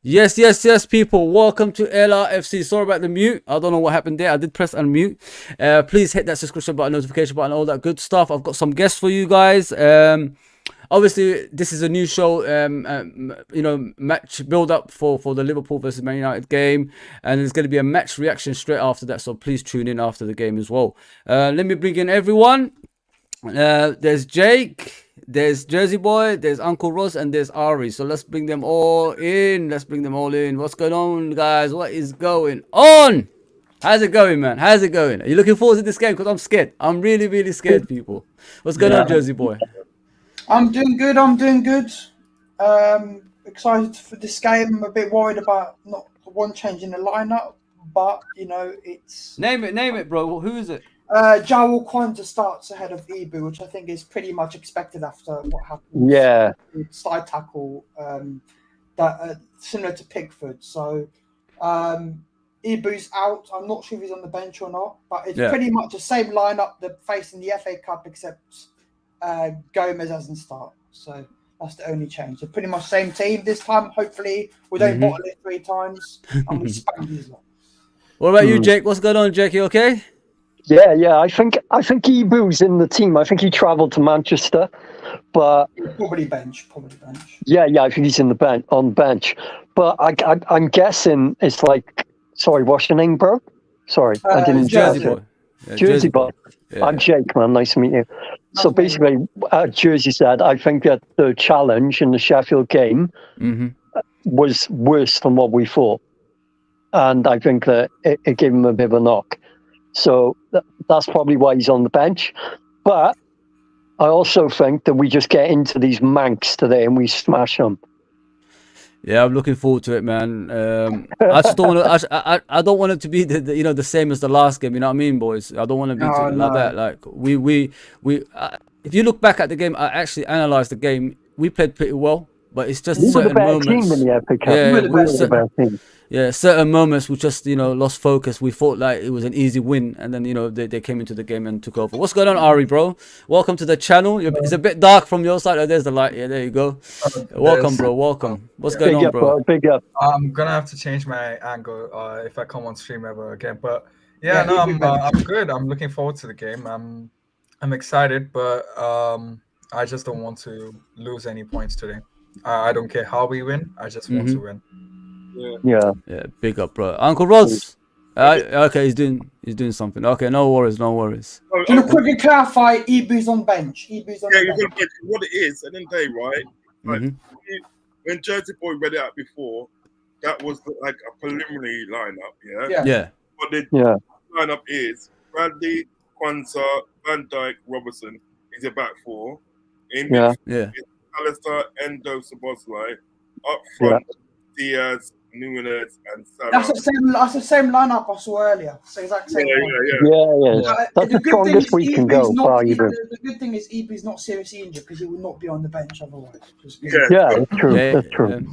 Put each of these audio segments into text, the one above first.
Yes, people. Welcome to LRFC. Sorry about the mute. I don't know what happened there. I did press unmute. Please hit that subscription button, notification button, all that good stuff. I've got some guests for you guys. Obviously, this is a new show. Match build up for the Liverpool versus Man United game, and there's going to be a match reaction straight after that. So please tune in after the game as well. Let me bring in everyone. There's Jake. There's Jersey Boy, there's Uncle Ross, and there's Ari. So let's bring them all in. What's going on, guys? What is going on? How's it going, man? How's it going? Are you looking forward to this game? Because I'm scared. I'm really, really scared, people. What's going on, Jersey Boy? I'm doing good. Excited for this game. I'm a bit worried about not one change in the lineup, but it's Name it, bro. Who is it? João Quanta starts ahead of Ibu, which I think is pretty much expected after what happened. Yeah. Side tackle, that similar to Pickford. So Ibu's out. I'm not sure if he's on the bench or not, but it's pretty much the same lineup that facing the FA Cup, except Gomez doesn't start. So that's the only change. They're pretty much same team this time. Hopefully we don't bottle it 3 times and we spank these lot. What about you, Jake? What's going on, Jake? You okay? Yeah. I think Ibu's in the team. I think he travelled to Manchester, but probably bench. Yeah. I think he's on bench. But I'm guessing it's like. Sorry, what's your name, bro? Sorry, I didn't. Jersey Boy. Yeah, Jersey Boy. Yeah. I'm Jake, man. Nice to meet you. So basically, Jersey said, I think that the challenge in the Sheffield game was worse than what we thought, and I think that it gave him a bit of a knock. So that's probably why he's on the bench. But I also think that we just get into these manx today and we smash them. Yeah, I'm looking forward to it, man. I just don't want to. I don't want it to be the same as the last game. You know what I mean, boys? I don't want to be like that. Like we. If you look back at the game, I actually analysed the game. We played pretty well, but it's just certain moments. Certain moments we just lost focus. We thought like it was an easy win, and then they came into the game and took over. What's going on, Ari, bro? Welcome to the channel. It's a bit dark from your side. Oh, there's the light. Yeah, there you go. Welcome, bro. Welcome. What's going on, bro? Big up. I'm gonna have to change my angle if I come on stream ever again. But I'm good. I'm looking forward to the game. I'm excited, but I just don't want to lose any points today. I don't care how we win. I just want to win. Yeah. Big up, bro. Uncle Rods. Okay, he's doing something. Okay, no worries. Can you quickly clarify? Ibu's on bench. He's on bench. What it is, at the end of the day, right? Like, when Jersey Boy read it out before, that was like a preliminary lineup. Yeah. But the lineup is Bradley, Kwanzaa, Van Dijk, Robertson is a back 4. In midfield, Alistair, Endo, Szoboszlai. Up front, Diaz, Núñez, and Salah. That's the same lineup I saw earlier. So exact same. Yeah. That's the strongest we can go. The good thing is Ibu's not seriously injured because he would not be on the bench otherwise. That's true. That's true.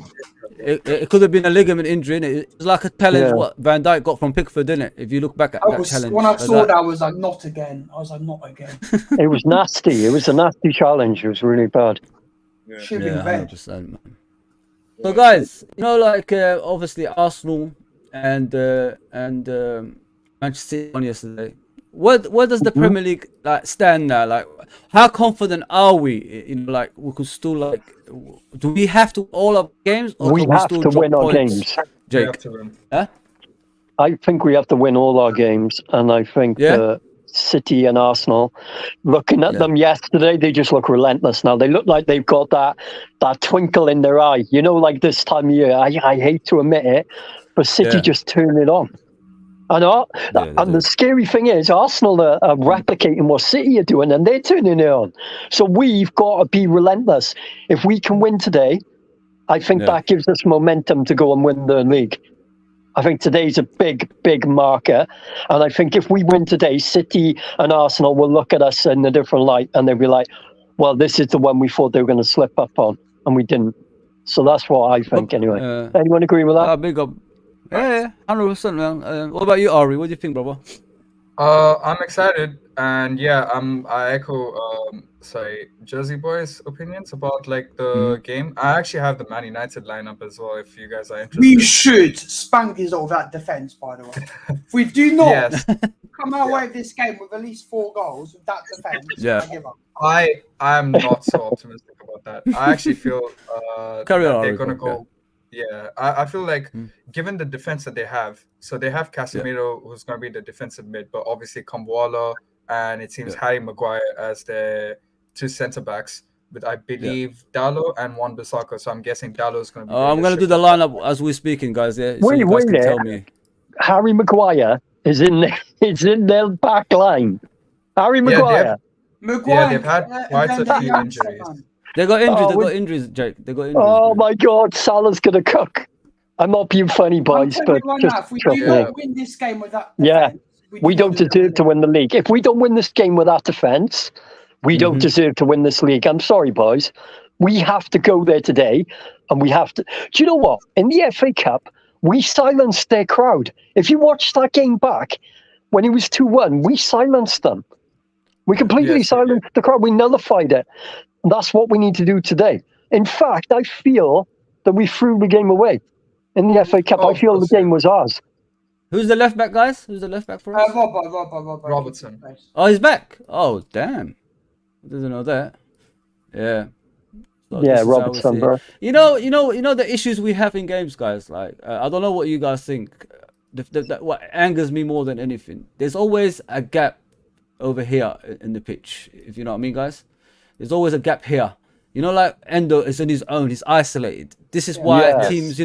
It could have been a ligament injury. It was like a challenge what Van Dijk got from Pickford, didn't it? If you look back at that challenge. When I saw that, I was like, not again. Not again. It was nasty. It was a nasty challenge. It was really bad. Should be 100%, man. So guys, obviously Arsenal and Manchester City on yesterday. Where does the Premier League stand now? Like, how confident are we? We could still do we have to all our games? Or we have to win our games. Jake, I think we have to win all our games, and I think City and Arsenal, looking at them yesterday, they just look relentless now. They look like they've got that twinkle in their eye. Like this time of year, I hate to admit it, but City just turn it on. And the scary thing is, Arsenal are replicating what City are doing, and they're turning it on. So we've got to be relentless. If we can win today, I think that gives us momentum to go and win the league. I think today's a big, big marker. And I think if we win today, City and Arsenal will look at us in a different light, and they'll be like, well, this is the one we thought they were going to slip up on, and we didn't. So that's what I think, anyway. Anyone agree with that? Big up. Yeah, 100%, man. What about you, Ari? What do you think, brother? I'm excited, and yeah, I echo Jersey Boy's opinions about like the game. I actually have the Man United lineup as well. If you guys are interested, we should spank his all that defense. By the way, if we do not come our way with this game with at least 4 goals with that defense, I give up. I'm not so optimistic about that. I actually feel that they're gonna go. Yeah, I feel like given the defense that they have, so they have Casemiro, who's going to be the defensive mid, but obviously Kamwala and it seems Harry Maguire as their 2 centre backs, with I believe Dalot and Wan-Bissaka. So I'm guessing Dalot is going to be. I'm going to do the lineup as we're speaking, guys. Yeah, so wait, you guys can tell me. Harry Maguire is in their back line. Harry Maguire. Yeah, they've had quite a few injuries. They got injured. They got injuries, Jake. They got injuries. Oh my God, Salah's gonna cook. I'm not being funny, boys, but if we do not win this game with that defense, we don't deserve to win the league. If we don't win this game with that defense, we don't deserve to win this league. I'm sorry, boys. We have to go there today, and we have to. Do you know what? In the FA Cup, we silenced their crowd. If you watch that game back, when it was 2-1, we silenced them. We completely silenced the crowd. We nullified it. That's what we need to do today. In fact, I feel that we threw the game away in the FA Cup. I feel the game was ours. Who's the left back, guys? Who's the left back for us? Robertson. Oh, he's back. Oh, damn. I didn't know that. Yeah. So Robertson, bro. You know the issues we have in games, guys. Like I don't know what you guys think. What angers me more than anything, there's always a gap over here in the pitch. If you know what I mean, guys. There's always a gap here. You know, like Endo is on his own. He's isolated. This is why teams,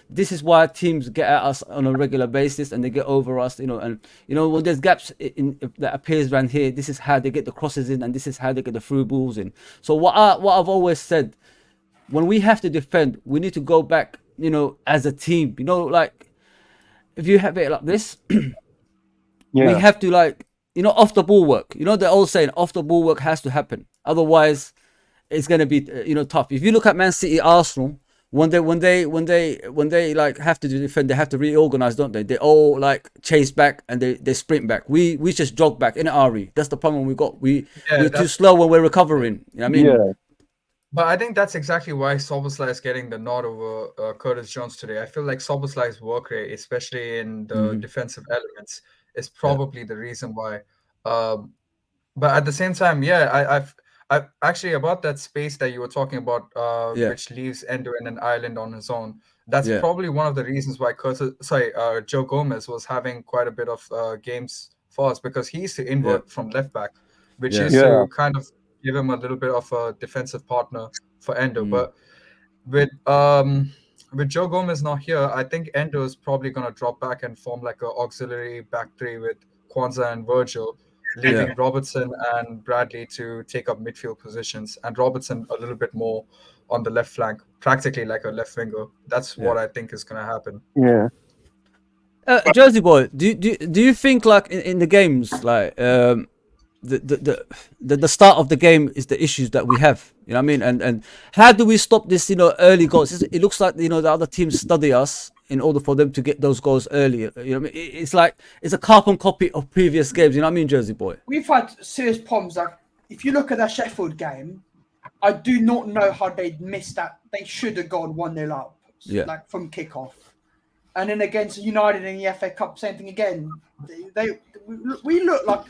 this is why teams get at us on a regular basis and they get over us, and, when there's gaps that appears around here, this is how they get the crosses in and this is how they get the through balls in. So what I've always said, when we have to defend, we need to go back, as a team, like if you have it like this, we have to off the ball work. They're all saying off the ball work has to happen. Otherwise, it's going to be tough. If you look at Man City, Arsenal, when they like have to defend, they have to reorganize, don't they? They all like chase back and they sprint back. We just jog back in Ari. That's the problem we got. We're too slow when we're recovering. You know what I mean? Yeah. But I think that's exactly why Szoboszlai is getting the nod over Curtis Jones today. I feel like Szoboszlai's work rate, especially in the defensive elements, is probably the reason why. But at the same time, I've actually about that space that you were talking about, which leaves Endo in an island on his own. That's probably one of the reasons why Joe Gomez was having quite a bit of games for us, because he used to invert from left back, which is to kind of give him a little bit of a defensive partner for Endo. But with Joe Gomez not here, I think Endo is probably going to drop back and form like an auxiliary back three with Kwanzaa and Virgil, leaving Robertson and Bradley to take up midfield positions, and Robertson a little bit more on the left flank, practically like a left winger. That's what I think is going to happen. Yeah. Jersey Boy, do you think like in the games, like the start of the game is the issues that we have? You know what I mean? And how do we stop this? Early goals. It looks like the other teams study us in order for them to get those goals earlier. You know what I mean? It's like it's a carbon copy of previous games. You know what I mean, Jersey Boy? We've had serious problems. Like if you look at that Sheffield game, I do not know how they missed that. They should have gone 1-0 up, like from kickoff. And then against United in the FA Cup, same thing again. We look like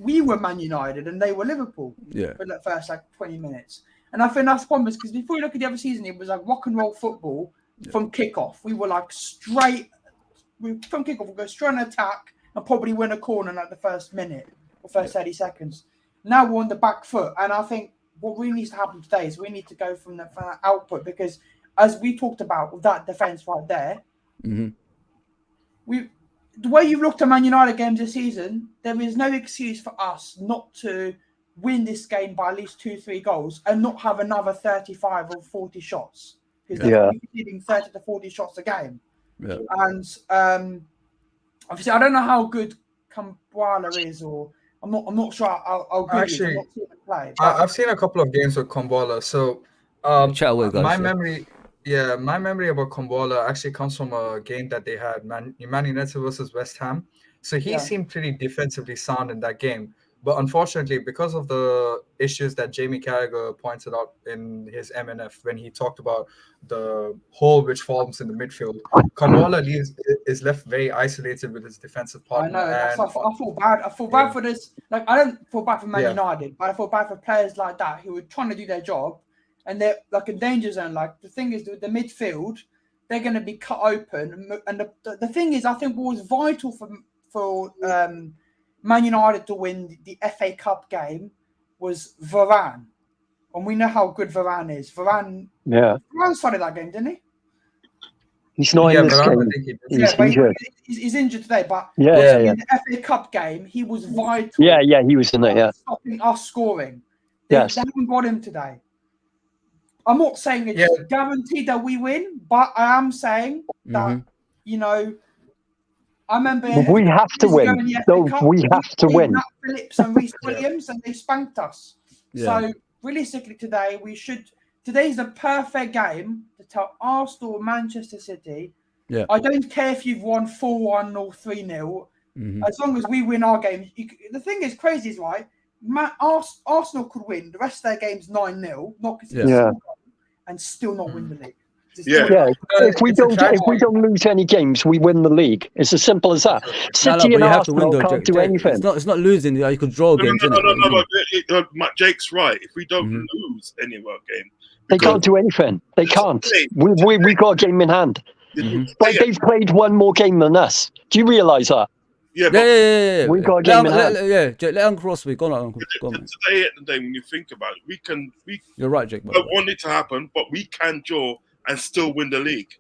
we were Man United and they were Liverpool. For the first 20 minutes. And I think that's the problem, because before you look at the other season, it was like rock and roll football from kickoff. We were like from kickoff, we'll go straight on attack and probably win a corner in like the first minute or first 30 seconds. Now we're on the back foot, and I think what really needs to happen today is we need to go from that output, because as we talked about with that defense right there, the way you've looked at Man United games this season, there is no excuse for us not to win this game by at least 2-3 goals and not have another 35 or 40 shots, because they're hitting 30 to 40 shots a game. And obviously I don't know how good Kamwala is, or I'm not sure how good he is. I'm not seeing him play. I've seen a couple of games with Kamwala, so my memory about Kamwala actually comes from a game that they had, Man United versus West Ham, So he seemed pretty defensively sound in that game. But unfortunately, because of the issues that Jamie Carragher pointed out in his MNF when he talked about the hole which forms in the midfield, Kamala is left very isolated with his defensive partner. I know. I feel bad. I feel bad for this. Like, I don't feel bad for Man United, but I feel bad for players like that who are trying to do their job and they're like a danger zone. Like, the thing is, the midfield, they're going to be cut open. And the thing is, I think what was vital for Man United to win the FA Cup game was Varane. And we know how good Varane is. Varane started that game, didn't he? He's not in this game. He's injured. He's injured today, but in the FA Cup game, he was vital. Yeah, he was in there, stopping us scoring. They haven't got him today. I'm not saying it's guaranteed that we win, but I am saying that, you know, I remember we have to win. We have to win. Matt Phillips and Reece Williams, and they spanked us. So realistically, today's the perfect game to tell Arsenal or Manchester City. Yeah. I don't care if you've won 4-1 or 3-0. As long as we win our games. The thing is crazy, is right. Arsenal could win the rest of their games 9-0, and still not win the league. If we don't lose any games, we win the league. It's as simple as that. City and Arsenal can't do anything. It's not losing. You could draw games. No. Jake's right. If we don't lose any of our games, they can't do anything. They can't. We got a game in hand. But they've played one more game than us. Do you realise that? Yeah. We got a game in hand. Let Uncle Ross speak. Go on, Uncle. Today, at the day, when you think about it, You're right, Jake. I don't want it to happen, but we can draw and still win the league.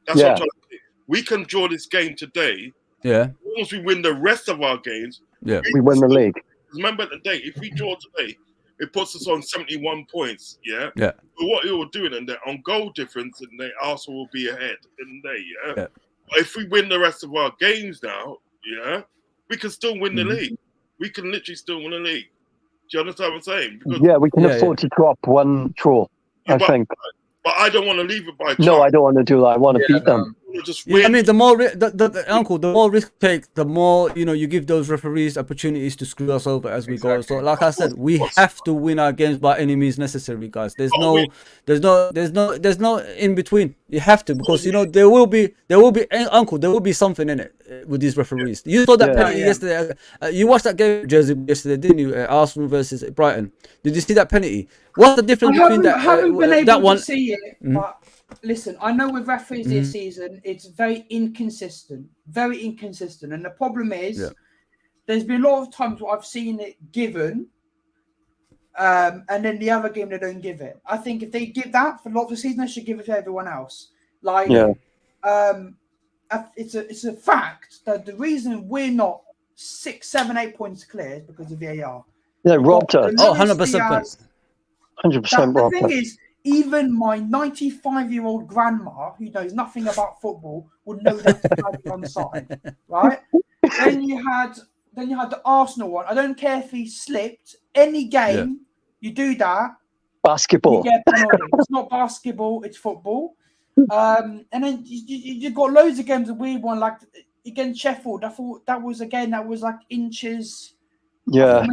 That's what I'm trying to say. We can draw this game today. Yeah. As long as we win the rest of our games, we win the league. Remember at the day, if we draw today, it puts us on 71 points. Yeah. But what you're doing, and on goal difference, and the Arsenal will be ahead in the day. But if we win the rest of our games now, we can still win the league. We can literally still win the league. Do you understand what I'm saying? Because, we can afford to drop one draw, I think. But I don't want to leave it by chance. No, I don't want to do that. I want to beat them. I mean, the more Uncle, the more risk take, the more you give those referees opportunities to screw us over as we go. So, like I said, we have to win our games by any means necessary, guys. There's no in between. You have to, because there will be Uncle. There will be something in it with these referees. You saw that penalty yesterday. You watched that game, Jersey, yesterday, didn't you? Arsenal versus Brighton. Did you see that penalty? What's the difference between that? I haven't been able to see it, but listen, I know with referees this season, it's very inconsistent. And the problem is, there's been a lot of times where I've seen it given, and then the other game they don't give it. I think if they give that for a lot of the season, they should give it to everyone else. It's a fact that the reason we're not 6, 7, 8 points clear is because of VAR. Yeah, robbed us. 100%. 100% robbed. The thing is, even my 95-year-old grandma, who knows nothing about football, would know that's onside, right? Then you had the Arsenal one. I don't care if he slipped. Any game, you do that. Basketball. You get a penalty. It's not basketball, it's football. And then you got loads of games, a weird one, like against Sheffield. I thought that was like inches. Yeah.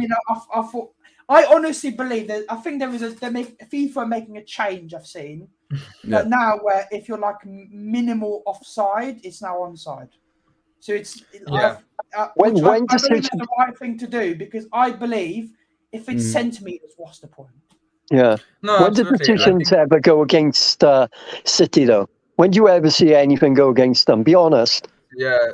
I honestly believe that. I think FIFA making a change. I've seen that now, where if you're like minimal offside, it's now onside. So it's I believe it's the right thing to do, because I believe if it's centimeters, what's the point? Yeah. No, when did decisions ever go against City though? When do you ever see anything go against them? Be honest. Yeah,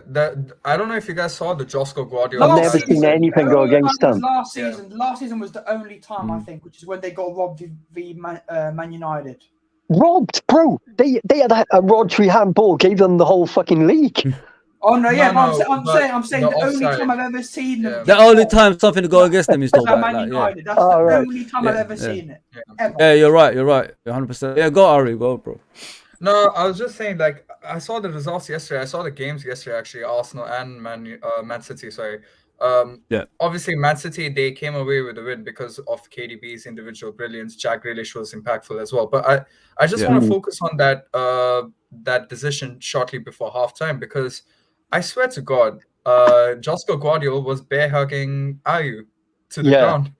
I don't know if you guys saw the Josco Guardiola. I've never seen anything go against them. Last season was the only time, I think, which is when they got robbed v Man United. Robbed, bro. They had a Rodri handball, gave them the whole fucking league. Oh no, I'm saying the only time I've ever seen them. The only time something to go against them is Man United. That's the only time I've ever seen it. Yeah, you're right. 100%. Yeah, go Ari, go, bro. No, I was just saying, like, I saw the results yesterday. I saw the games yesterday, actually, Arsenal and Man City, sorry. Obviously, Man City, they came away with the win because of KDB's individual brilliance. Jack Grealish was impactful as well. But I just want to focus on that decision shortly before halftime, because I swear to God, Josko Guardiola was bear hugging Ayew to the ground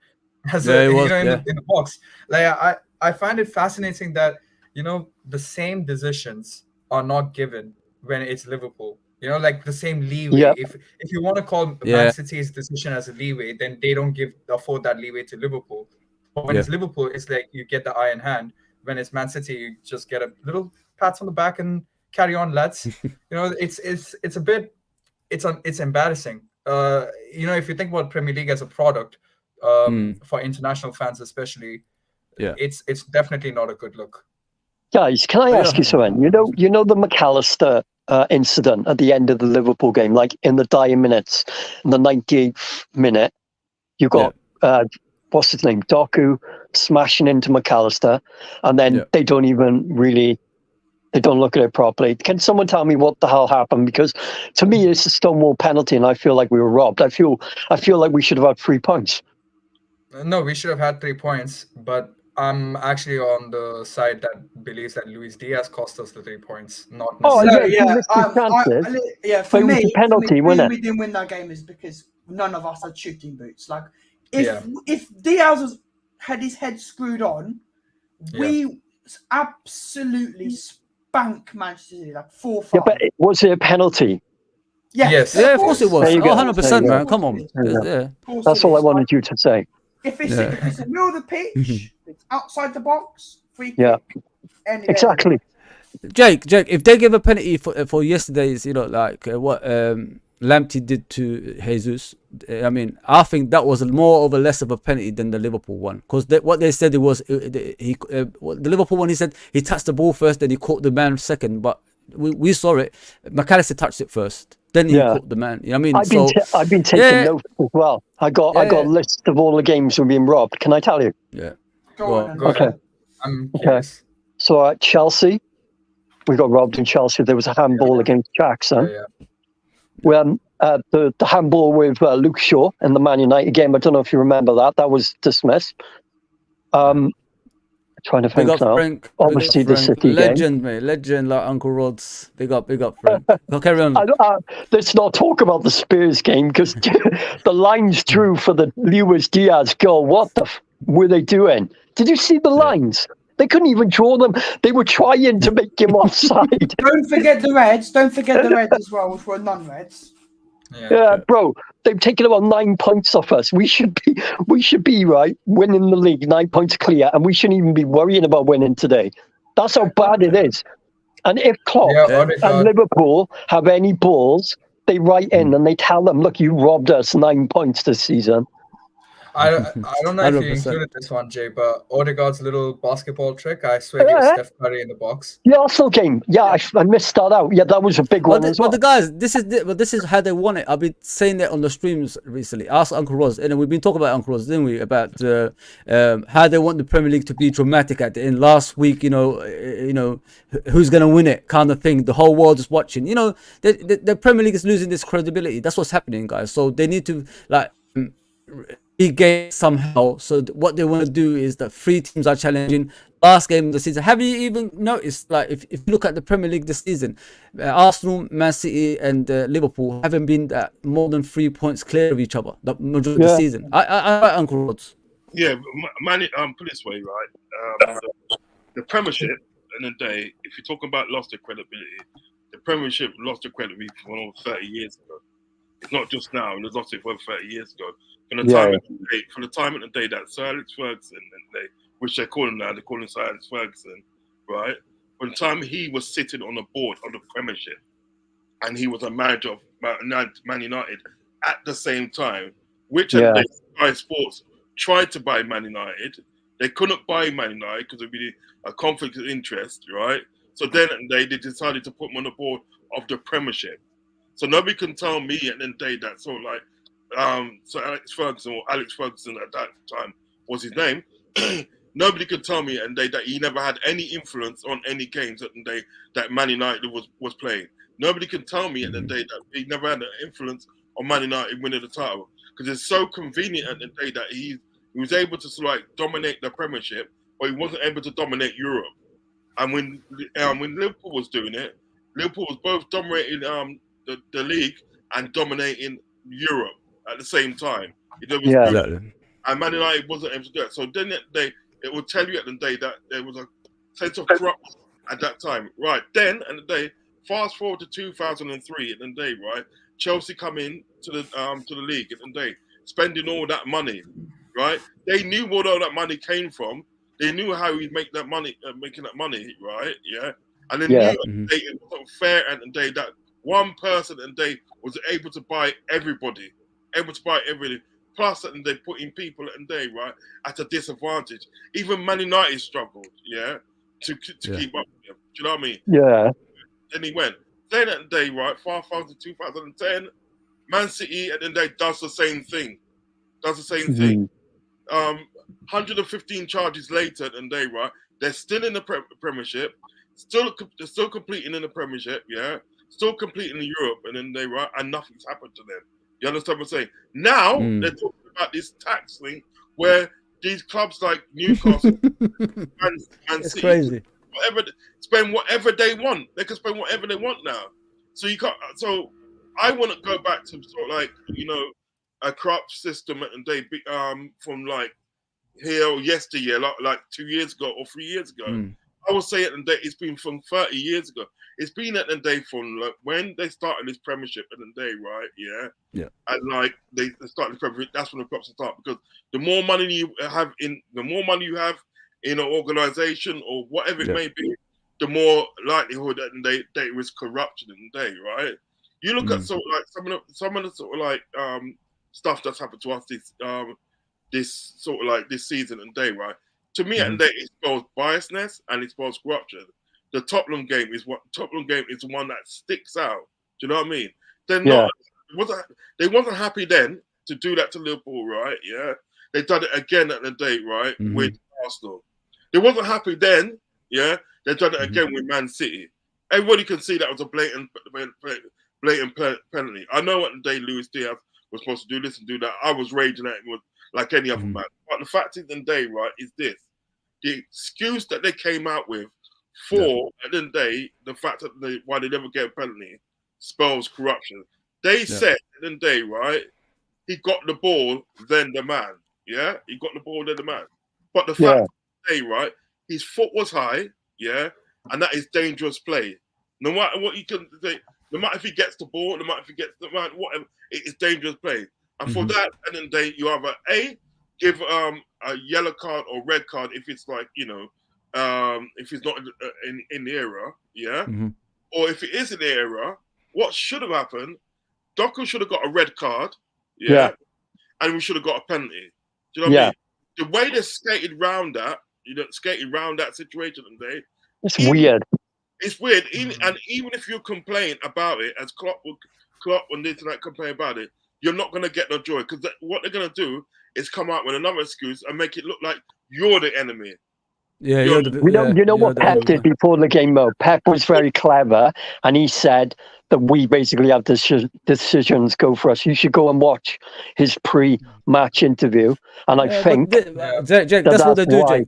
as in the box. Like I find it fascinating that the same decisions are not given when it's Liverpool. Like the same leeway. Yeah. If you want to call Man City's decision as a leeway, then they don't afford that leeway to Liverpool. But when it's Liverpool, it's like you get the iron hand. When it's Man City, you just get a little pat on the back and carry on, lads. It's a bit, it's embarrassing. If you think about Premier League as a product, for international fans especially, it's definitely not a good look. Guys, can I ask you something? You know the McAllister incident at the end of the Liverpool game, like in the dying minutes, in the 98th minute, you got what's his name, Doku, smashing into McAllister, and then they don't look at it properly. Can someone tell me what the hell happened? Because to me, it's a stonewall penalty, and I feel like we were robbed. I feel like we should have had 3 points. No, we should have had 3 points, but I'm actually on the side that believes that Luis Diaz cost us the 3 points, not necessarily. For me, the penalty, we didn't win that game is because none of us had shooting boots. Like, if Diaz had his head screwed on, we absolutely spanked Manchester City, like 4-5. Yeah, but was it a penalty? Yes. Yeah, of course it was. 100%, man. Come on. That's all I wanted you to say. If it's in the middle of the pitch, it's outside the box, free kick. Yeah, exactly. Jake, if they give a penalty for yesterday's, like what Lamptey did to Jesus, I mean, I think that was more of a less of a penalty than the Liverpool one, because what they said it was the Liverpool one. He said he touched the ball first, then he caught the man second, but we saw it. McAllister touched it first, then he caught the man. You know what I mean? I've been taking notes as well. I got a list of all the games we've been robbed. Can I tell you? Yeah. Go on. Okay. Okay. So at Chelsea, we got robbed in Chelsea. There was a handball against Jackson. When the handball with Luke Shaw in the Man United game, I don't know if you remember that. That was dismissed. Trying to think now. Frank, obviously, the City legend, game. Mate, legend like Uncle Rod's. Big up, Frank. Go carry on. Let's not talk about the Spurs game because the lines drew for the Luis Diaz goal. What were they doing? Did you see the lines? They couldn't even draw them. They were trying to make him offside. Don't forget the Reds. Don't forget the Reds as well, which were non-Reds. Yeah, bro, they've taken about 9 points off us. We should be right winning the league, 9 points clear, and we shouldn't even be worrying about winning today. That's how bad it is. And if Klopp and Liverpool have any balls, they write in and they tell them, "Look, you robbed us 9 points this season." I don't know if you included this one, Jay, but Odegaard's little basketball trick, I swear he was Steph Curry in the box. The Arsenal game. Yeah, I missed that out. Yeah, that was a big one as well. But the guys, this is how they won it. I've been saying that on the streams recently. Ask Uncle Ross, and we've been talking about Uncle Ross, didn't we? About how they want the Premier League to be dramatic at the end. Last week, who's gonna win it, kind of thing. The whole world is watching. The Premier League is losing this credibility. That's what's happening, guys. So they need to game somehow. So what they want to do is that 3 teams are challenging. Last game of the season. Have you even noticed, like, if you look at the Premier League this season, Arsenal, Man City, and Liverpool haven't been more than 3 points clear of each other the majority of the season. I Uncle Rods. Yeah, put it this way, right? The Premiership, in the day, if you're talking about lost of credibility, the Premiership lost of credibility for almost 30 years ago. It's not just now; it was lost it for 30 years ago. From the time of the day that Sir Alex Ferguson, which they call him now, they call him Sir Alex Ferguson, right? From the time he was sitting on the board of the Premiership, and he was a manager of Man United at the same time, which Sky Sports tried to buy Man United. They couldn't buy Man United because it would be a conflict of interest, right? So then they decided to put him on the board of the Premiership. So nobody can tell me at the end of the day that sort of like so Alex Ferguson, or Alex Ferguson at that time was his name. Nobody could tell me at the day that he never had any influence on any games at the day that Man United was playing. Nobody can tell me at the day that he never had an influence on Man United winning the title, because it's so convenient at the day that he was able to sort of like dominate the Premiership, but he wasn't able to dominate Europe. And when Liverpool was doing it, Liverpool was both dominating the league and dominating Europe at the same time. Exactly. And Man United wasn't able to do it. So then it will tell you at the day that there was a sense of corruption at that time. Right. Then at the day, fast forward to 2003 at the day, right? Chelsea come in to the league at the day, spending all that money, right? They knew where all that money came from. They knew how he'd make that money, making that money, right? Yeah. And they knew it wasn't fair at the day that one person at the day was able to buy everybody, Plus, and they putting people at the day, right, at a disadvantage. Even Man United struggled, to keep up with them. Do you know what I mean? Yeah. Then he went. Then at the day, right, far to 2010, Man City at the day does the same thing. 115 charges later at the day, right? They're still in the Premiership, still competing in the Premiership, still competing in Europe, and then right, and nothing's happened to them. You understand what I'm saying? Now they're talking about this tax thing where these clubs like Newcastle, Man City, crazy. Spend whatever they want. They can spend whatever they want now. So you can't. So I want to go back to sort of like a crop system and they from like here or yesteryear, like 2 years ago or 3 years ago. I would say at the day it's been from 30 years ago. It's been at the day from like when they started this Premiership at the day, right? Yeah. And like they started the Premiership, that's when the crops start because the more money you have in an organisation or whatever it may be, the more likelihood that there is corruption in the day, right? You look at sort of like some of the sort of like stuff that's happened to us this sort of like this season and day, right? To me, at the day, it spells biasness and it spells corruption. The Tottenham game is the one that sticks out. Do you know what I mean? They wasn't happy then to do that to Liverpool, right? Yeah, they done it again at the day, right, with Arsenal. They wasn't happy then, yeah. They done it again with Man City. Everybody can see that was a blatant penalty. I know at the day Luis Diaz was supposed to do this and do that. I was raging at him like any other man. But the fact is, the day, right, is this: the excuse that they came out with for at the end of the day, the fact that why they never get a penalty spells corruption. They said at the end of the day, right, he got the ball, then the man. Yeah, he got the ball, then the man. But the fact today, right, his foot was high, and that is dangerous play. No matter what you can say, no matter if he gets the ball, no matter if he gets the man, whatever, it is dangerous play. And for that, at the end of the day, you either give a yellow card or red card if it's like if it's not in the area, or if it is in the area, what should have happened? Doku should have got a red card, and we should have got a penalty. Do you know what I mean? The way they skated round that situation today, it's weird. It's weird, and even if you complain about it, as Klopp on the internet complain about it, you're not going to get no joy because what they're going to do is come out with another excuse and make it look like you're the enemy. Yeah, you know what Pep did before the game, though? Pep was very clever, and he said that we basically have decisions go for us. You should go and watch his pre-match interview, and I think Jake, that's what they do, Jake.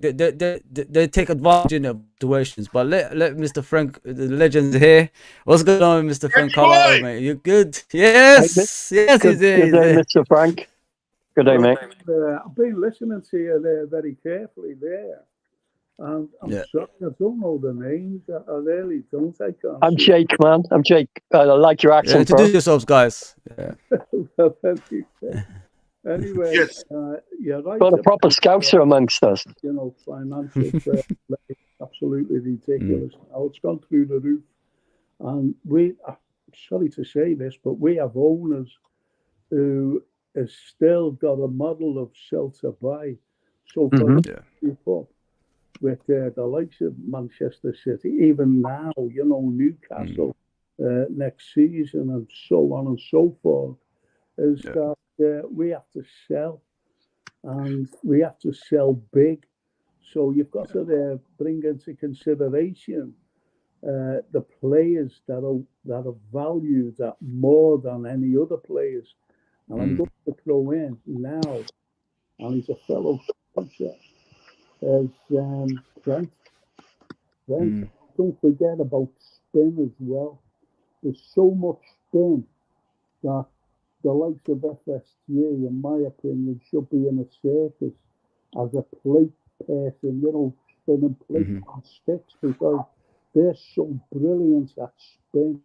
They take advantage of situations. But let Mr. Frank, the legend's here. What's going on, Mr. Frank Carlisle, mate? You good? Yes, good day, Mr. Frank. Good day, mate. I've been listening to you there very carefully there. I'm sorry, I don't know the names. I really don't. I'm Jake, man. I'm Jake. I like your accent, bro. Introduce yourselves, guys. Well, thank you. Anyway, you're right. Got a proper scouser amongst us. You know, financial fair play, absolutely ridiculous. Now it's gone through the roof. And I'm sorry to say this, but we have owners who have still got a model of shelter by. So for people, with the likes of Manchester City, even now, you know, Newcastle next season and so on and so forth, is that we have to sell, and we have to sell big. So you've got to bring into consideration the players that are valued at more than any other players. And I'm going to throw in now, and he's a fellow sponsor, as Trent. Don't forget about spin as well. There's so much spin that the likes of FSG, in my opinion, should be in a circus as a plate person, spinning plate on sticks, because they're so brilliant at spin.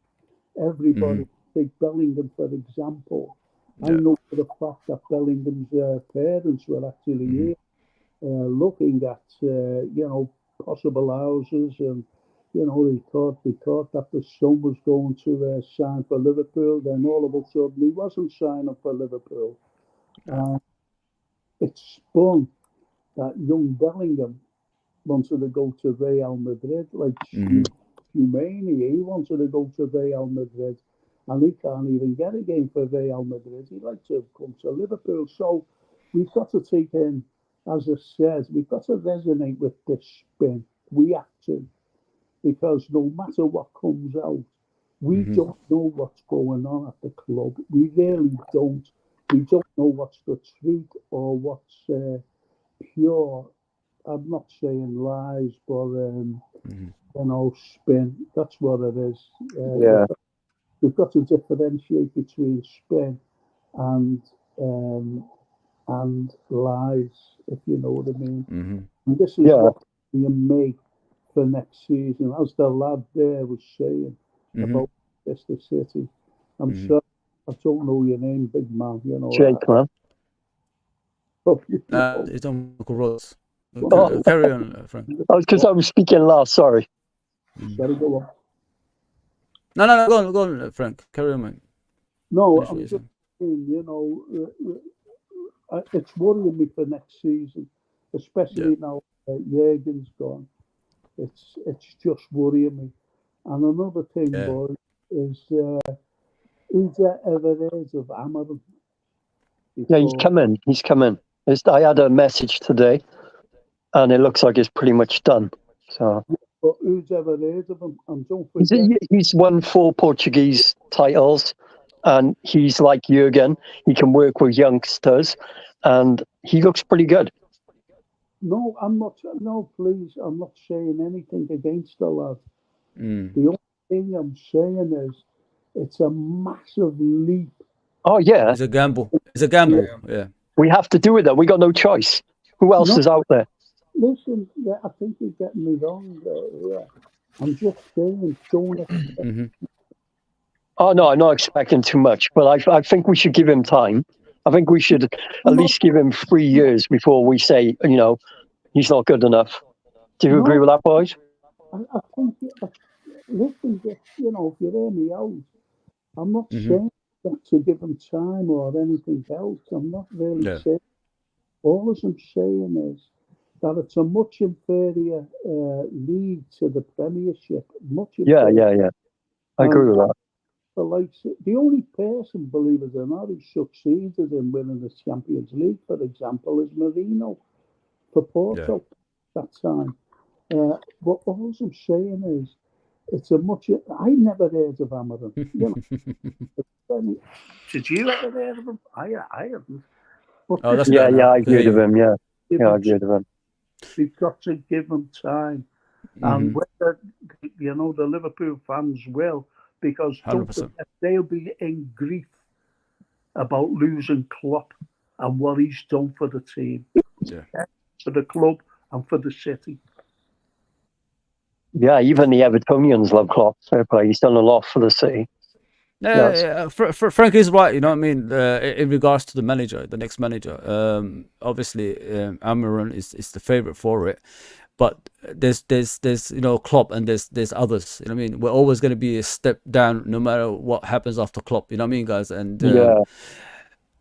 Everybody, take Bellingham, for example. I know for the fact that Bellingham's parents were actually here looking at, possible houses, and, they thought that the son was going to sign for Liverpool. Then all of a sudden he wasn't signing for Liverpool. It spun that young Bellingham wanted to go to Real Madrid, like Humani. He wanted to go to Real Madrid, and he can't even get a game for Real Madrid. He'd like to come to Liverpool. So we've got to take in, as I said, we've got to resonate with this spin. We have to, because no matter what comes out, we don't know what's going on at the club. We really don't. We don't know what's the truth or what's pure. I'm not saying lies, but spin. That's what it is. We've got to differentiate between spin and lies, if you know what I mean. And this is what we make for next season, as the lad there was saying about Leicester City. I'm sorry, I don't know your name, big man. Jake, man. It's Uncle Ross. Carry on, Frank. Oh, because I was speaking last. Sorry. Gotta go on. No, go on, Frank. Carry on, mate. No, I'm just saying, it's worrying me for next season, especially now Jurgen's gone. It's just worrying me. And another thing, boy, is there ever heard of Amarin? Yeah, he's coming. I had a message today, and it looks like it's pretty much done. So. But who's ever heard of him? And don't forget, he's won 4 Portuguese titles, and he's like Jurgen. He can work with youngsters, and he looks pretty good. No, I'm not. No, please, I'm not saying anything against the lad. The only thing I'm saying is it's a massive leap. Oh yeah, it's a gamble. Yeah. We have to do it. We got no choice. Who else is out there? Listen, I think you're getting me wrong. I'm just saying, don't expect. Oh no, I'm not expecting too much, but I think we should give him time. I think we should at least give him 3 years before we say, he's not good enough. Do you agree with that, boys? I think, listen, if you hear me out, I'm not saying that to give him time or anything else. I'm not really saying. All I'm saying is that it's a much inferior league to the Premiership. Yeah. I agree with that. The only person, believe it or not, who succeeded in winning the Champions League, for example, is Marino for Porto that time. But all I'm saying is, it's a much. I never heard of Amarin. Did you ever hear of him? I haven't. But I agree with him. I agree with him. We've got to give him time, and whether the Liverpool fans will. Because they'll be in grief about losing Klopp and what he's done for the team, for the club and for the city. Yeah, even the Evertonians love Klopp. He's done a lot for the city. Frank is right. You know what I mean? In regards to the manager, the next manager, obviously Amarin is the favorite for it. But there's Klopp, and there's others. You know what I mean? We're always going to be a step down, no matter what happens after Klopp. You know what I mean, guys? And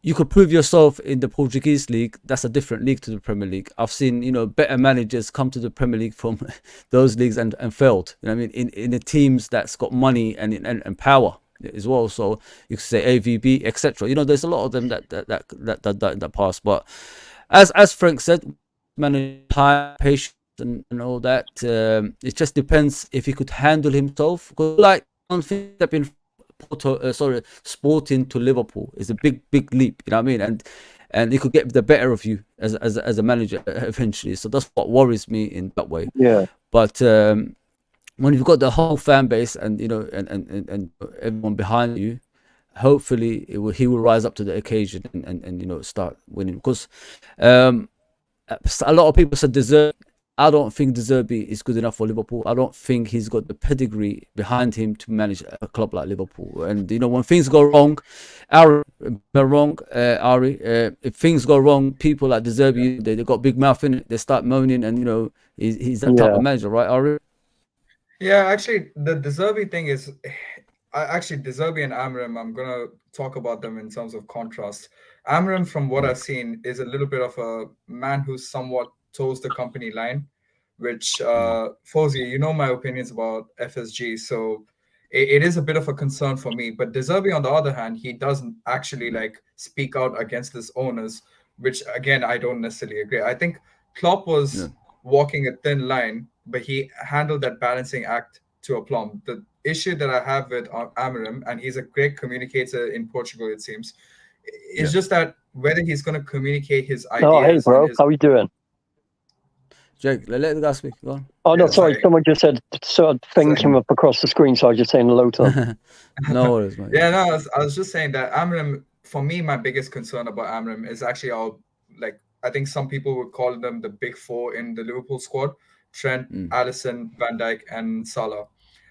you could prove yourself in the Portuguese league. That's a different league to the Premier League. I've seen better managers come to the Premier League from those leagues and failed. You know what I mean? In the teams that's got money and power as well. So you could say AVB, etc. There's a lot of them that pass. But as Frank said, manage time, patience, and all that. It just depends if he could handle himself. Like one thing that been Sporting to Liverpool is a big leap. You know what I mean? And he could get the better of you as a manager eventually. So that's what worries me in that way. Yeah. But when you've got the whole fan base and and everyone behind you, hopefully he will rise up to the occasion and you know, start winning. Because a lot of people said deserve. I don't think De Zerbi is good enough for Liverpool. I don't think he's got the pedigree behind him to manage a club like Liverpool. And you know, when things go wrong, Ari, if things go wrong, people like De Zerbi, they got big mouth in it. They start moaning, and you know, he's that type of manager, right, Ari? Yeah, actually, the De Zerbi thing is, actually De Zerbi and Amram, I'm gonna talk about them in terms of contrast. Amram, from what I've seen, is a little bit of a man who's somewhat toes the company line, which Fawzi, you know my opinions about FSG, so it is a bit of a concern for me. But De Zerbi, on the other hand, he doesn't actually like speak out against his owners, which again I don't necessarily agree. I think Klopp was walking a thin line, but he handled that balancing act to aplomb. The issue that I have with Amarim, and he's a great communicator in Portugal, it seems, is just that whether he's going to communicate his ideas. Oh, hey, bro, how are you doing? Jake, let the guy speak. Go on. Oh, no, sorry. Someone just said thing came up across the screen, so I was just saying hello to him. No worries, mate. Yeah, no, I was just saying that Amram, for me, my biggest concern about Amram is actually I think some people would call them the big four in the Liverpool squad: Trent, Alisson, Van Dijk, and Salah.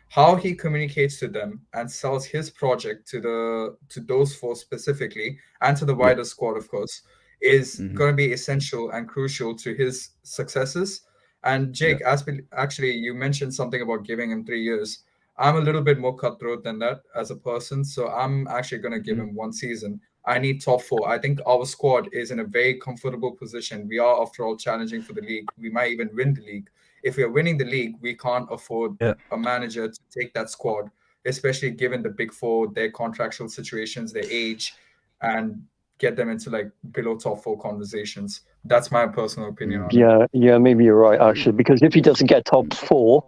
How he communicates to them and sells his project to those four specifically, and to the wider squad, of course, is going to be essential and crucial to his successes. And Jake, actually, you mentioned something about giving him 3 years. I'm a little bit more cutthroat than that as a person, so I'm actually going to give him 1 season. I need top 4. I think our squad is in a very comfortable position. We are, after all, challenging for the league. We might even win the league. If we are winning the league, we can't afford a manager to take that squad, especially given the big four, their contractual situations, their age, and get them into like below top 4 conversations. That's my personal opinion on it. Yeah, maybe you're right, actually, because if he doesn't get top 4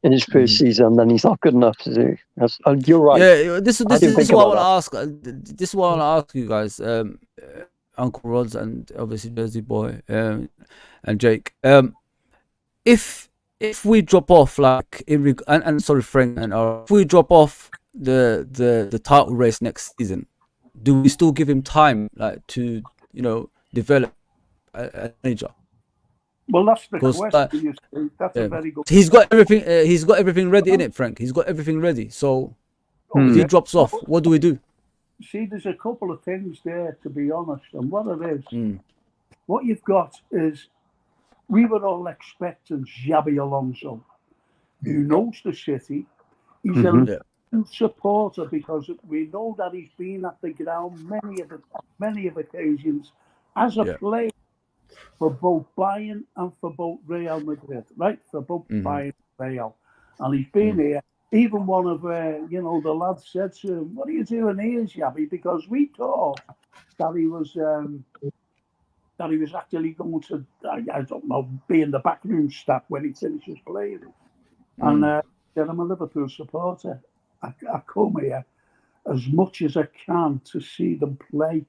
in his first season, then he's not good enough to do. You're right. Yeah, this is what I want to ask. This is what I want to ask you guys, Uncle Rods and obviously Jersey Boy and Jake. If we drop off like sorry Frank and if we drop off the title race next season, do we still give him time like to develop a manager? Well, that's the question. That's a very good. He's got everything. He's got everything ready, innit, Frank? He's got everything ready. So if he drops off, what do we do? See, there's a couple of things there, to be honest. And what it is, what you've got is, we were all expecting Xabi Alonso, who knows the city. He's a supporter because we know that he's been at the ground many of occasions as a player for both Bayern and for both Real Madrid, right? For both Bayern and Real. And he's been here. Even one of the lads said to him, "What are you doing here, Xabi?" Because we thought that he was actually going to, I don't know, be in the backroom staff when he finishes playing. And I'm a Liverpool supporter. I come here as much as I can to see them play.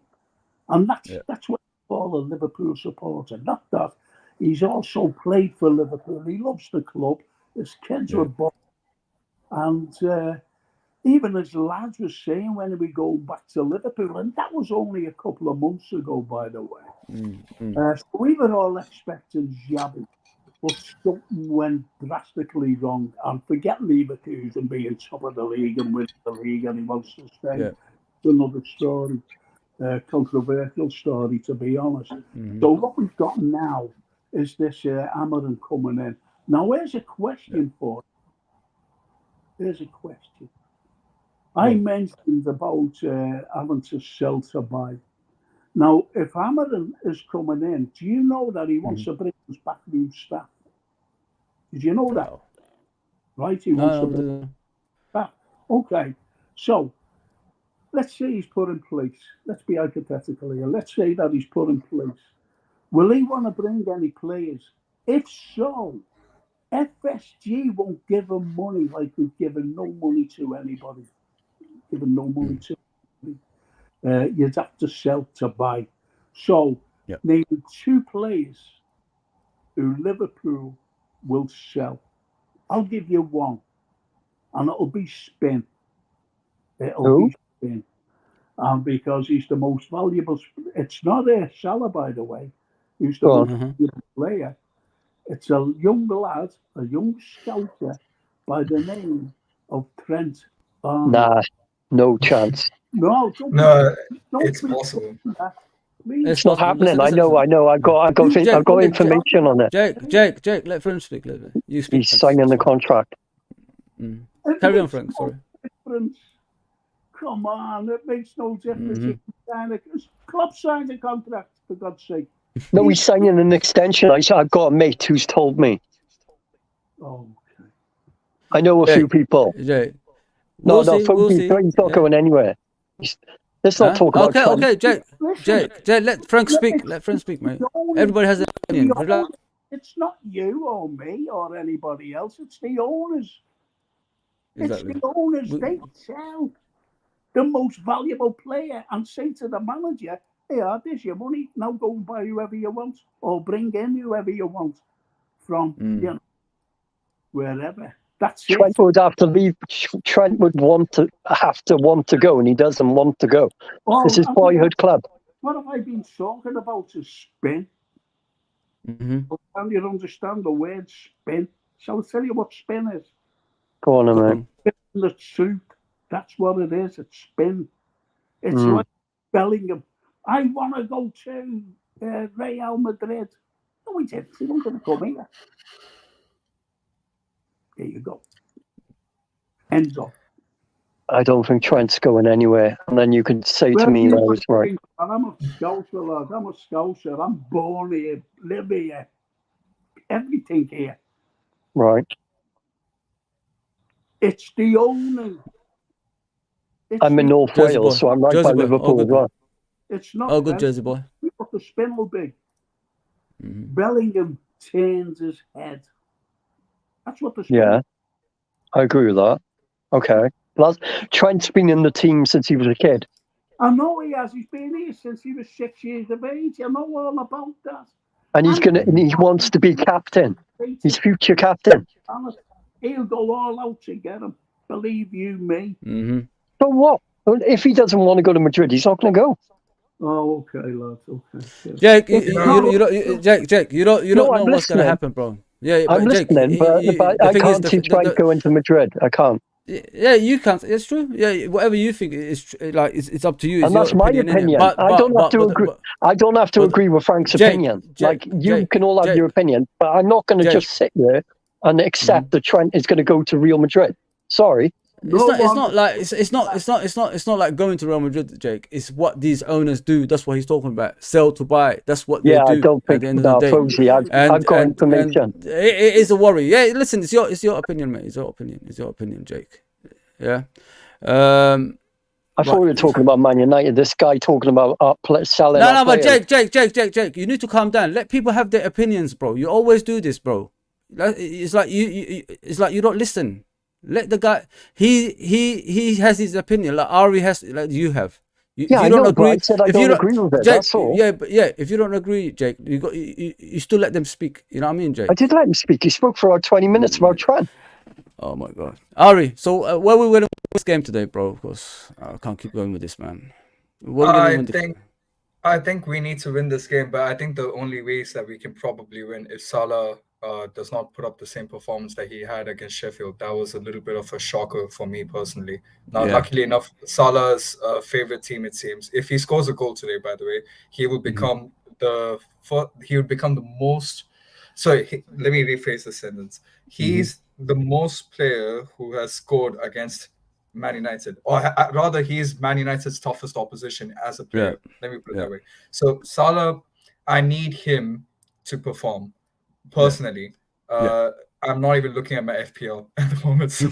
And that's what I call a Liverpool supporter. Not that he's also played for Liverpool. He loves the club. His kids were born. And even as lads were saying when we go back to Liverpool, and that was only a couple of months ago, by the way. So we were all expecting Xabi, but something went drastically wrong. And forget Leverkusen being top of the league and winning the league, and he wants to stay. It's another story, controversial story, to be honest. So what we've got now is this Amarin coming in. Now, here's a question for you. Here's a question. I mentioned about having to sell to buy. Now, if Amarin is coming in, do you know that he wants to bring his backroom staff? Did you know that? Right? He wants to bring staff. Okay. So, let's say he's put in place. Let's be hypothetical here. Let's say that he's put in place. Will he want to bring any players? If so, FSG won't give him money like we've given no money to anybody. Given no money to anybody. You'd have to sell to buy. So, name 2 players who Liverpool will sell. I'll give you one, and it'll be Spin. It'll be Spin. and because he's the most valuable. It's not a Salah, by the way, who's the most valuable player. It's a young lad, a young scouter by the name of Trent Arnold. Nah, no chance. No, it's possible. It's not happening. I know. I've got information on it. Jake, let Frank speak. You speak. He's signing the contract. Carry on, Frank. Sorry. Come on, it makes no difference. Klopp signed a contract, for God's sake. No, he's signing an extension. I've got a mate who's told me. Oh, okay. I know a few people. Jake. No, he's not going anywhere. Let's not talk about Trent. Okay, Jake, let Frank speak. Let Frank speak, mate. Everybody has an opinion. It's not you or me or anybody else. It's the owners. Exactly. It's the owners. They sell the most valuable player and say to the manager, "Hey, there's your money. Now go and buy whoever you want, or bring in whoever you want from wherever." That's Trent would have to leave. Trent would have to want to go, and he doesn't want to go. This is boyhood club. What have I been talking about? Is spin. Can you understand the word spin? Shall I tell you what spin is? Go on, man. Spin the truth. That's what it is. It's spin. It's like Bellingham. I want to go to Real Madrid. No, he didn't. He wasn't going to come here. There you go. Enzo. I don't think Trent's going anywhere. And then you can say to me that I was right. I'm a Scouser, lad. I'm a Scouser. I'm born here, live here, everything here. Right. It's the owner. I'm in North Wales, so I'm right by Liverpool as well. It's not. Oh, good Jersey boy. What the spin will be. Bellingham turns his head. That's what the spin. Yeah, I agree with that. Okay. Well, Trent's been in the team since he was a kid. I know he has. He's been here since he was 6 years of age. I know all about that. And he wants to be captain. He's future captain. He'll go all out to get him. Believe you me. But what? If he doesn't want to go to Madrid, he's not going to go. Oh, okay, lads. Okay. Jake, you don't know what's going to happen, bro. Yeah, I'm listening, but I can't see Trent going to Madrid. I can't. Yeah, you can't. It's true. Yeah, whatever you think is like it's up to you. And that's my opinion. I don't have to agree. I don't have to agree with Frank's opinion. Like you can all have your opinion, but I'm not going to just sit there and accept that Trent is going to go to Real Madrid. Sorry. It's not like going to Real Madrid, Jake. It's what these owners do. That's what he's talking about. Sell to buy. That's what they do. I don't think at the end of the day. Fozy, I've got information. It is a worry. Yeah, listen, it's your opinion, mate. It's your opinion, Jake. Yeah. I thought we were talking about Man United. This guy talking about selling. No, but Jake, you need to calm down. Let people have their opinions, bro. You always do this, bro. It's like you don't listen. Let the guy. He has his opinion, like Ari has, like you have. If you don't agree, I said I don't agree with it. Jake, that's all. If you don't agree, Jake, you still let them speak. You know what I mean, Jake? I did let him speak. He spoke for 20 minutes about Trent. Oh my God, Ari. So where we winning this game today, bro? Of course, I can't keep going with this, man. I think we need to win this game, but I think the only ways that we can probably win is Salah does not put up the same performance that he had against Sheffield. That was a little bit of a shocker for me personally. Now, luckily enough, Salah's favorite team, it seems. If he scores a goal today, by the way, he will become the most. Sorry, let me rephrase the sentence. He's the most player who has scored against Man United, or rather, he's Man United's toughest opposition as a player. Let me put it that way. So Salah, I need him to perform. Personally, I'm not even looking at my FPL at the moment. So,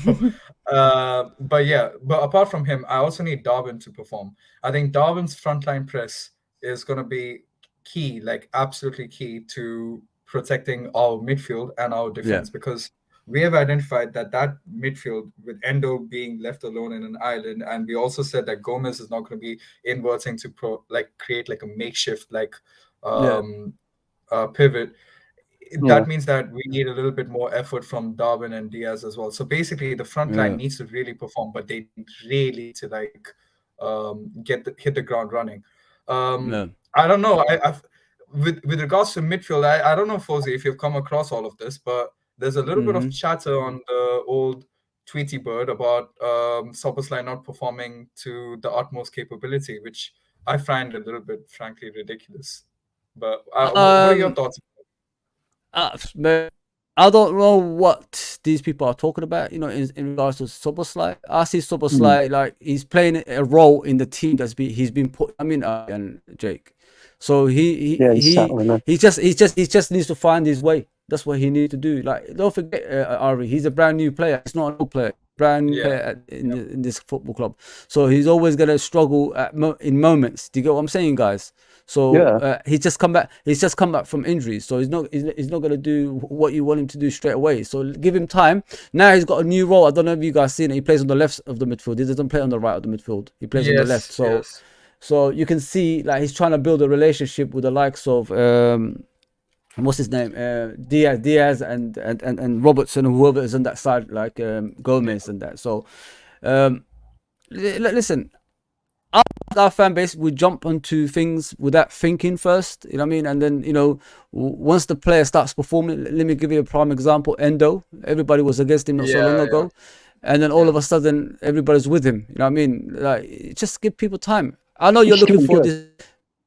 but apart from him, I also need Darwin to perform. I think Darwin's frontline press is going to be key, like absolutely key to protecting our midfield and our defense, because we have identified that midfield with Endo being left alone in an island, and we also said that Gomez is not going to be inverting to create like a makeshift pivot. That means that we need a little bit more effort from Darwin and Diaz as well. So basically, the front line needs to really perform, but they really to hit the ground running. I don't know. With regards to midfield, I don't know, Fozzy, if you've come across all of this, but there's a little bit of chatter on the old Tweety bird about Szoboszlai not performing to the utmost capability, which I find a little bit, frankly, ridiculous. But what are your thoughts? I don't know what these people are talking about, in regards to Szoboszlai. I see Szoboszlai like he's playing a role in the team he's been put. And Jake, so he just needs to find his way. That's what he needs to do. Like, don't forget, Ari, he's a brand new player. He's not an old player. Brand new player in this football club. So he's always gonna struggle in moments. Do you get what I'm saying, guys? So he's just come back. He's just come back from injuries. So he's not gonna do what you want him to do straight away. So give him time. Now he's got a new role. I don't know if you guys seen it. He plays on the left of the midfield. He doesn't play on the right of the midfield. He plays on the left. So you can see like he's trying to build a relationship with the likes of what's his name, Diaz and Robertson, and whoever is on that side, like Gomez and that. So listen, our fan base, we jump onto things without thinking first, you know what I mean? And then, once the player starts performing, let me give you a prime example. Endo, everybody was against him not so long ago, and then all of a sudden everybody's with him, you know what I mean? Like, just give people time. I know you're looking for this.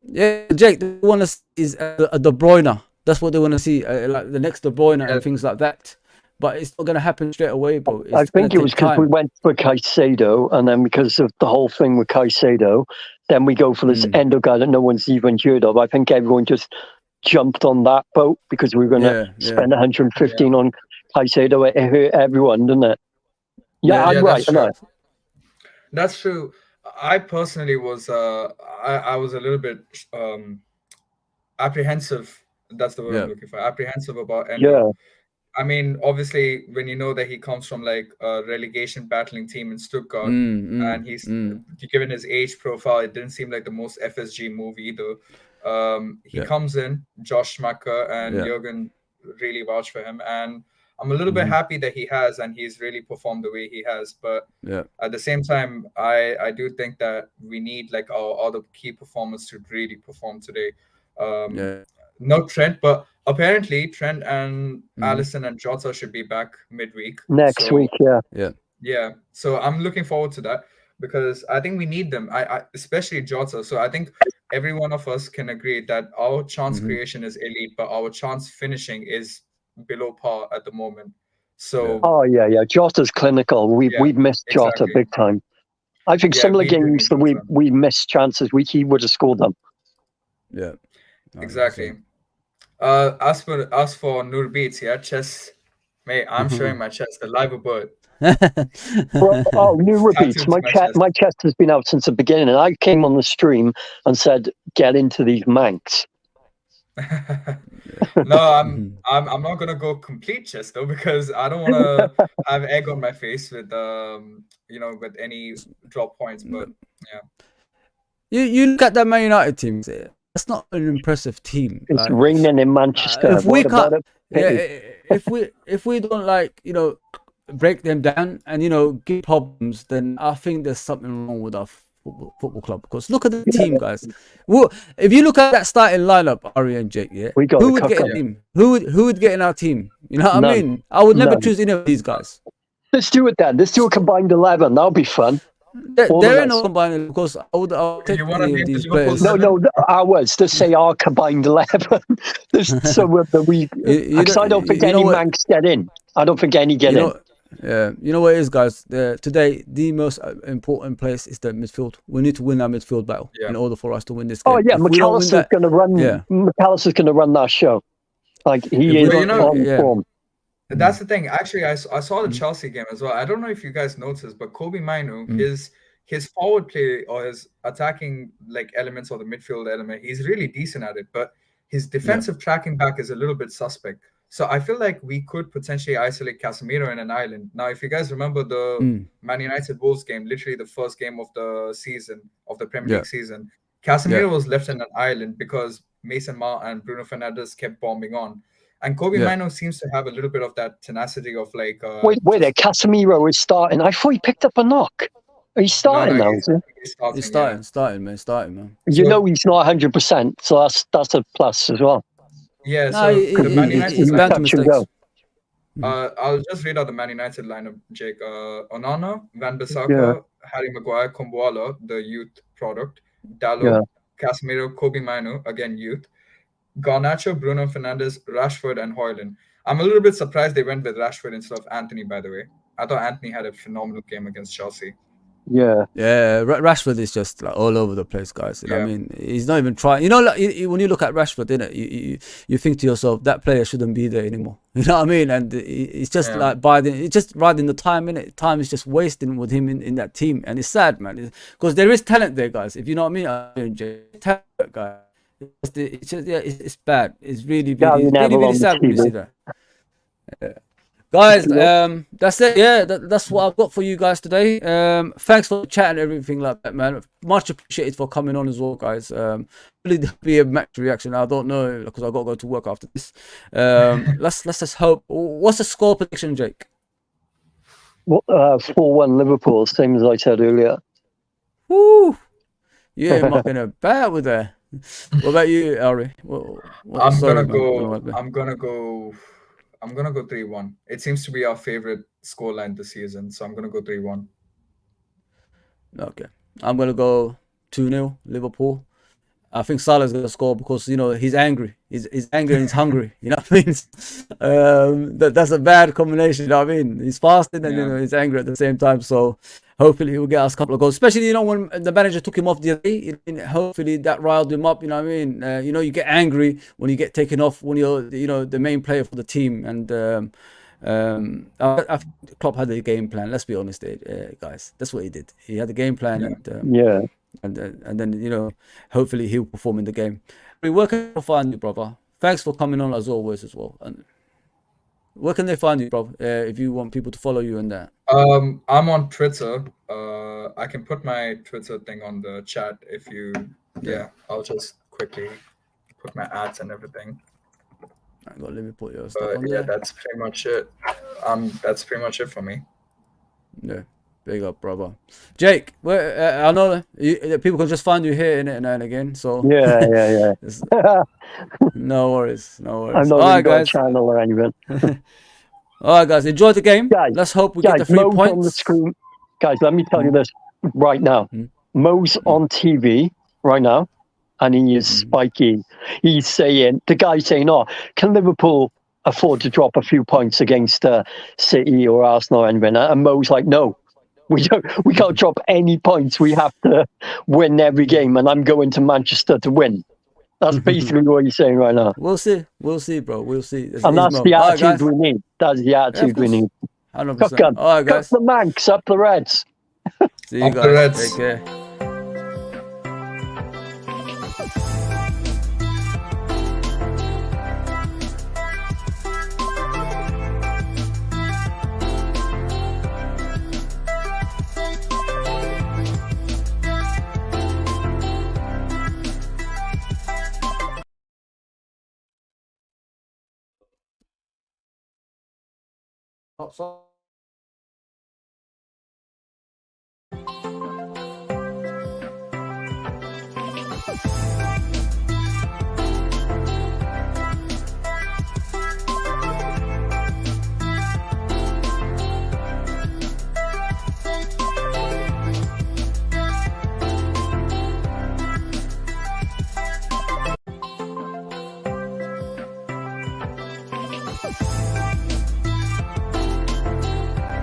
Yeah, Jake, they want to see is a De Bruyne. That's what they want to see, like the next De Bruyne and things like that. But it's not going to happen straight away, bro. I think it was because we went for Caicedo, and then because of the whole thing with Caicedo, then we go for this Endo guy that no one's even heard of. I think everyone just jumped on that boat because we were going to spend 115 on Caicedo. It hurt everyone, didn't it? I'm right. That's true. I personally was, I was a little bit apprehensive. That's the word I'm looking for. Apprehensive about Endo. Yeah. I mean, obviously, when you know that he comes from like a relegation battling team in Stuttgart, and he's given his age profile, it didn't seem like the most FSG move either. He comes in, Josh Schumacher and Jurgen really vouch for him, and I'm a little bit happy that he has, and he's really performed the way he has. But at the same time, I do think that we need like our other key performers to really perform today. No Trent, but apparently Trent and Alisson and Jota should be back midweek next week. Yeah. So I'm looking forward to that because I think we need them. I especially Jota. So I think every one of us can agree that our chance creation is elite, but our chance finishing is below par at the moment. So Jota's clinical. We've missed Jota big time. I think some of the games that we missed chances, he would have scored them. Yeah. Exactly. As for Nur Beats, chess, mate, I'm showing my chest, the live bird. Nur Beats, my chest has been out since the beginning, and I came on the stream and said, "Get into these Manx." No, I'm not gonna go complete chest though, because I don't want to have egg on my face with with any drop points. But you look at that Man United team. That's not an impressive team. It's raining in Manchester. If we can't, if we don't break them down and give problems, then I think there's something wrong with our football club. Because look at the team, guys. Well, if you look at that starting lineup, Ari and Jake, who would get in team? Who would get in our team? You know what I mean? I would never choose any of these guys. Let's do it then. Let's do a combined 11. That'll be fun. There are no combined because I'll take these players. No, ours. Just say our combined 11. So I don't think any Manx get in. I don't think any get in. Yeah, you know what it is, guys. Today, the most important place is the midfield. We need to win our midfield battle in order for us to win this game. Oh yeah, McAllister's going to run. McAllister's going to run that show. Like he is on form. That's the thing. Actually, I saw the Chelsea game as well. I don't know if you guys noticed, but Kobe Mainu, his forward play or his attacking elements or the midfield element, he's really decent at it. But his defensive tracking back is a little bit suspect. So I feel like we could potentially isolate Casemiro in an island. Now, if you guys remember the Man United Wolves game, literally the first game of the season, of the Premier League season, Casemiro was left in an island because Mason Mount and Bruno Fernandes kept bombing on. And Kobe Maino seems to have a little bit of that tenacity of wait, Casemiro is starting. I thought he picked up a knock. He's starting now, isn't he? He's starting, man. You know he's not 100%, so that's a plus as well. Yeah, No, so the Man he's United bound to mistakes. I'll just read out the Man United lineup, Jake. Onana, Van Bissaka, Harry Maguire, Kumbuala, the youth product, Dalot, Casemiro, Kobe Manu, again youth, Garnacho, Bruno Fernandes, Rashford, and Højlund. I'm a little bit surprised they went with Rashford instead of Anthony, by the way. I thought Anthony had a phenomenal game against Chelsea. Yeah. Rashford is just like all over the place, guys. You know what I mean? He's not even trying. You know, like, when you look at Rashford, you think to yourself, that player shouldn't be there anymore. You know what I mean? And it's just like it's just riding the time, innit? Time is just wasting with him in that team, and it's sad, man. Because there is talent there, guys. If you know what I mean, talent, guy. It's just it's bad. It's really sad when you see that. Yeah. Guys, that's it. Yeah, that's what I've got for you guys today. Thanks for chatting and everything like that, man. Much appreciated for coming on as well, guys. Really there'll be a match reaction. I don't know because I got to go to work after this. Let's just hope. What's the score prediction, Jake? 4-1 Liverpool, same as I said earlier. Woo! Yeah, mucking about with that. What about you, Ari? I'm gonna go 3-1. It seems to be our favorite scoreline this season, so I'm gonna go 3-1. Okay, I'm gonna go 2-0 Liverpool. I think Salah's gonna score because he's angry. He's angry and he's hungry. You know what I mean? That's a bad combination. You know what I mean? He's fasting and he's angry at the same time. So hopefully he will get us a couple of goals. Especially when the manager took him off the other day. Hopefully that riled him up. You know what I mean? You get angry when you get taken off when you're the main player for the team. And I think Klopp had a game plan. Let's be honest, guys. That's what he did. He had a game plan. And then hopefully he'll perform in the game. Where can they find you, brother? Thanks for coming on as always as well. And where can they find you, bro? If you want people to follow you and that. I'm on Twitter. I can put my Twitter thing on the chat if you. Yeah, I'll just quickly put my ads and everything. Let me put your stuff on there. That's pretty much it. That's pretty much it for me. Yeah. Big up, brother. Jake, I know people can just find you here now and again. So yeah. No worries. I'm not really got a channel or anything. All right, guys, enjoy the game. Guys, let's hope we get the 3 points on the screen. Guys, let me tell you this right now. Mo's on TV right now, and he is spiky. He's saying, the guy's saying, "Oh, can Liverpool afford to drop a few points against City or Arsenal or anything?" And Mo's like, "No. We can't drop any points. We have to win every game, and I'm going to Manchester to win." That's basically what he's saying right now. We'll see, bro. We'll see. And that's the attitude we need. That's the attitude we need. 100%. All right, guys. Cut the Manx, up the Reds. See you guys. Take care. So